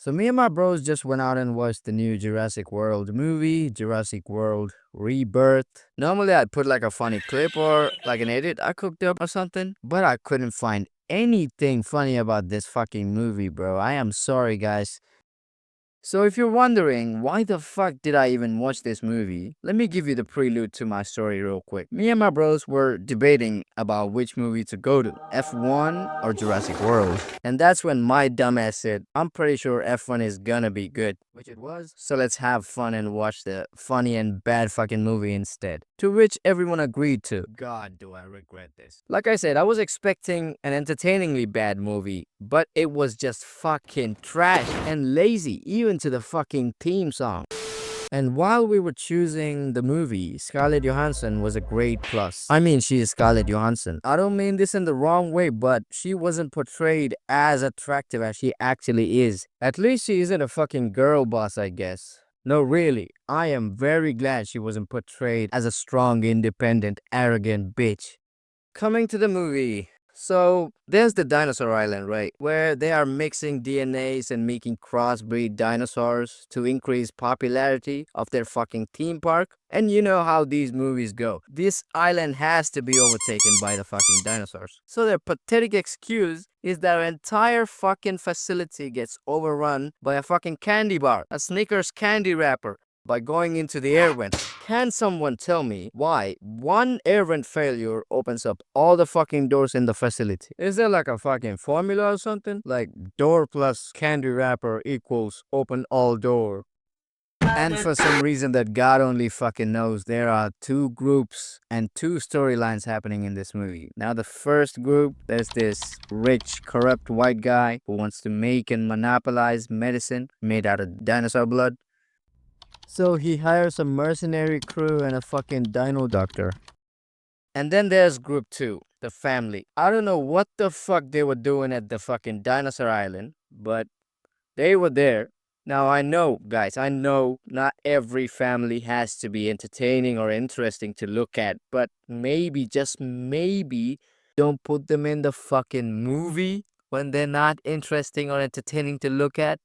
So me and my bros just went out and watched the new Jurassic World movie, Jurassic World Rebirth. Normally I'd put like a funny clip or like an edit I cooked up or something, but I couldn't find anything funny about this fucking movie, bro. I am sorry, guys. So if you're wondering why the fuck did I even watch this movie, let me give you the prelude to my story real quick. Me and my bros were debating about which movie to go to, F1 or Jurassic World. And that's when my dumbass said, I'm pretty sure F1 is gonna be good, which it was. So let's have fun and watch the funny and bad fucking movie instead. To which everyone agreed to. God, do I regret this. Like I said, I was expecting an entertainingly bad movie, but it was just fucking trash and lazy, even to the fucking theme song. And while we were choosing the movie, Scarlett Johansson was a great plus. I mean, she is Scarlett Johansson. I don't mean this in the wrong way, but she wasn't portrayed as attractive as she actually is. At least she isn't a fucking girl boss, I guess. No, really, I am very glad she wasn't portrayed as a strong, independent, arrogant bitch. Coming to the movie. So, there's the dinosaur island, right? Where they are mixing DNAs and making crossbreed dinosaurs to increase popularity of their fucking theme park. And you know how these movies go. This island has to be overtaken by the fucking dinosaurs. So their pathetic excuse is their entire fucking facility gets overrun by a fucking candy bar, a Snickers candy wrapper, by going into the air vent. Can someone tell me why one air vent failure opens up all the fucking doors in the facility? Is there like a fucking formula or something? Like door plus candy wrapper equals open all door. And for some reason that God only fucking knows, there are two groups and two storylines happening in this movie. Now, the first group, there's this rich, corrupt white guy who wants to make and monopolize medicine made out of dinosaur blood. So he hires a mercenary crew and a fucking dino doctor. And then there's group 2, the family. I don't know what the fuck they were doing at the fucking dinosaur island, but they were there. Now I know, guys, I know not every family has to be entertaining or interesting to look at, but maybe, just maybe, don't put them in the fucking movie when they're not interesting or entertaining to look at.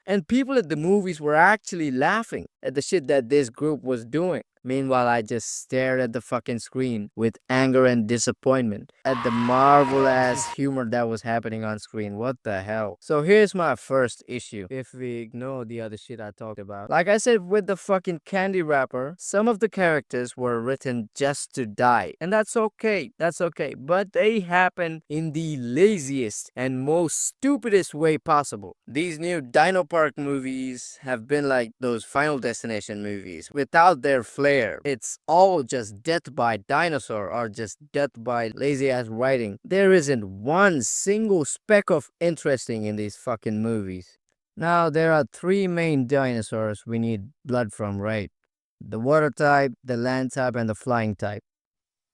And people at the movies were actually laughing at the shit that this group was doing. Meanwhile, I just stared at the fucking screen with anger and disappointment at the marvelous humor that was happening on screen. What the hell? So here's my first issue. If we ignore the other shit I talked about. Like I said with the fucking candy wrapper, some of the characters were written just to die. And that's okay. That's okay. But they happen in the laziest and most stupidest way possible. These new Dino Park movies have been like those Final Destination movies without their flair. It's all just death by dinosaur or just death by lazy ass writing. There isn't one single speck of interesting in these fucking movies. Now, there are three main dinosaurs we need blood from, right? The water type, the land type, and the flying type.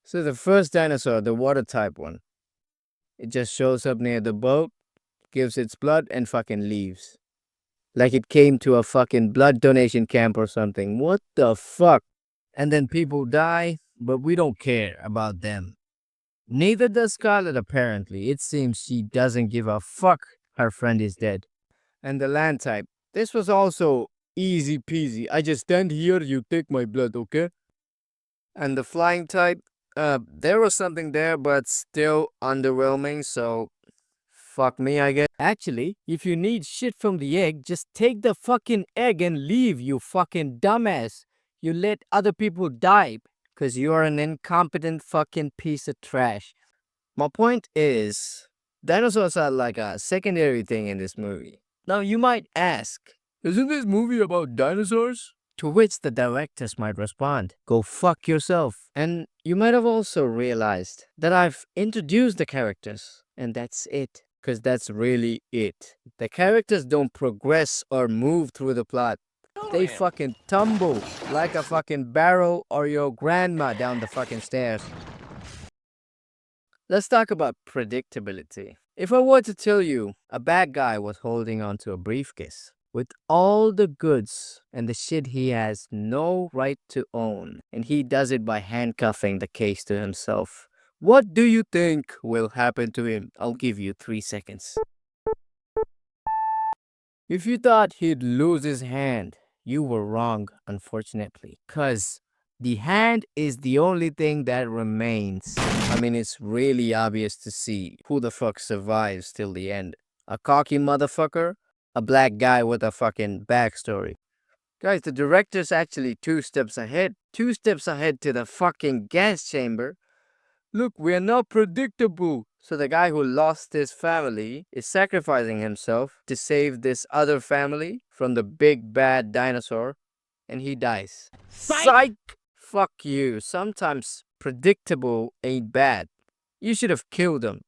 So the first dinosaur, the water type one, it just shows up near the boat, gives its blood, and fucking leaves. Like it came to a fucking blood donation camp or something. What the fuck? And then people die, but we don't care about them. Neither does Scarlett, apparently. It seems she doesn't give a fuck her friend is dead. And the land type. This was also easy peasy. I just stand here, you take my blood, okay? And the flying type, there was something there, but still underwhelming, so fuck me, I guess. Actually, if you need shit from the egg, just take the fucking egg and leave, you fucking dumbass. You let other people die because you are an incompetent fucking piece of trash. My point is, dinosaurs are like a secondary thing in this movie. Now you might ask, isn't this movie about dinosaurs? To which the directors might respond, go fuck yourself. And you might have also realized that I've introduced the characters, and that's it. Because that's really it. The characters don't progress or move through the plot. They fucking tumble like a fucking barrel or your grandma down the fucking stairs. Let's talk about predictability. If I were to tell you a bad guy was holding onto a briefcase with all the goods and the shit he has no right to own, and he does it by handcuffing the case to himself, what do you think will happen to him? I'll give you 3 seconds. If you thought he'd lose his hand, you were wrong, unfortunately. Cause the hand is the only thing that remains. I mean, it's really obvious to see who the fuck survives till the end. A cocky motherfucker? A black guy with a fucking backstory. Guys, the director's actually 2 steps ahead. 2 steps ahead to the fucking gas chamber. Look, we are not predictable. So the guy who lost his family is sacrificing himself to save this other family from the big bad dinosaur, and he dies. Psych! Fuck you. Sometimes predictable ain't bad. You should have killed him.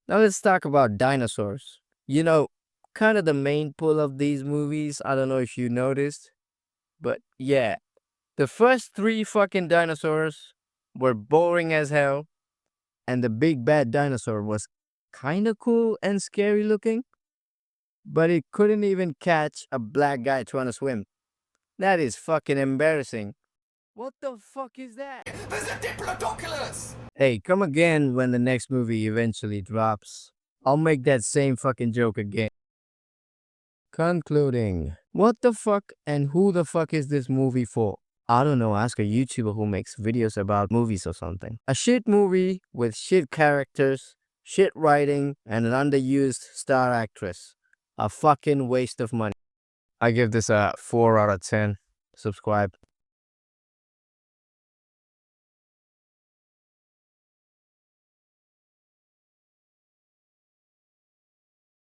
Now let's talk about dinosaurs. You know, kind of the main pull of these movies. I don't know if you noticed, but yeah, the first three fucking dinosaurs were boring as hell, and the big bad dinosaur was kind of cool and scary looking, but it couldn't even catch a black guy trying to swim. That is fucking embarrassing. What the fuck is that? There's a Diplodocus! Hey, come again when the next movie eventually drops. I'll make that same fucking joke again. Concluding. What the fuck and who the fuck is this movie for? I don't know, ask a YouTuber who makes videos about movies or something. A shit movie with shit characters, shit writing, and an underused star actress. A fucking waste of money. I give this a 4 out of 10. Subscribe.